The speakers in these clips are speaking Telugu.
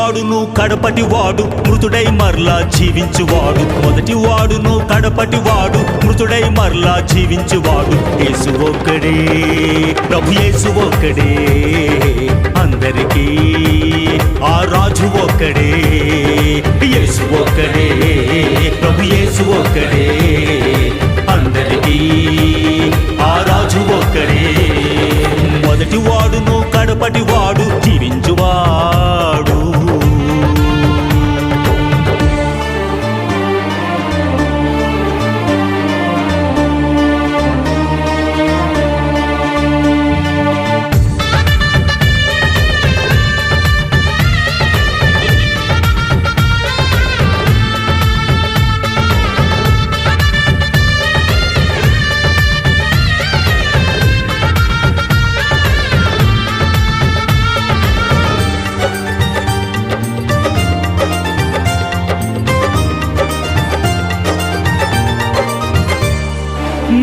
వాడును కడపటి వాడు మృతుడై మరలా జీవించువాడు. మొదటి వాడును కడపటి వాడు మృతుడై మరలా జీవించువాడు. యేసు ఒక్కడే, ప్రభు యేసు ఒక్కడే, అందరికీ ఆ రాజు ఒక్కడే. యేసు ఒక్కడే, ప్రభు యేసు ఒక్కడే, అందరికీ ఆ రాజు ఒక్కడే. మొదటి వాడును కడపటి వాడు జీవించువాడు.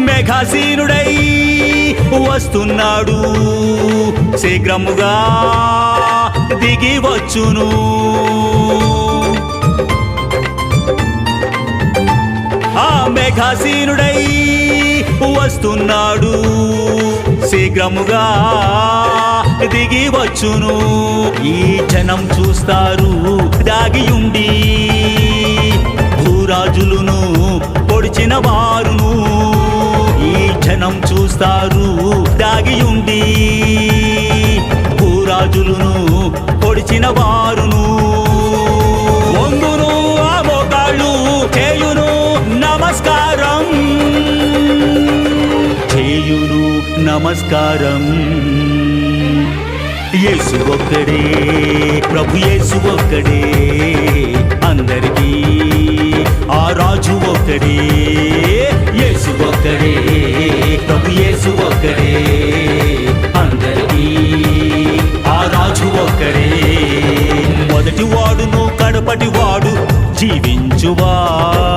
మేఘాసీనుడై వస్తున్నాడు, శీఘ్రముగా దిగి వచ్చును. ఆ మేఘాసీనుడై వస్తున్నాడు, శీఘ్రముగా దిగి వచ్చును. ఈ జనం చూస్తారు దాగియుండి, భూరాజులను పొడిచిన వారును. ఈ జనం చూస్తారు దాగియుండి, భూరాజులను పొడిచిన వారును. వంగును ఆ మోకాళ్ళు చేయును నమస్కారం, చేయును నమస్కారం. యేసు ఒక్కడే, ప్రభు యేసు ఒక్కడే, అందరికీ ఆ రాజు ఒక్కడే. యేసు ఒక్కడే, ప్రభు యేసు ఒక్కడే, అందరికీ ఆ రాజు ఒక్కడే. మొదటి వాడును కడపటి వాడు జీవించువాడు.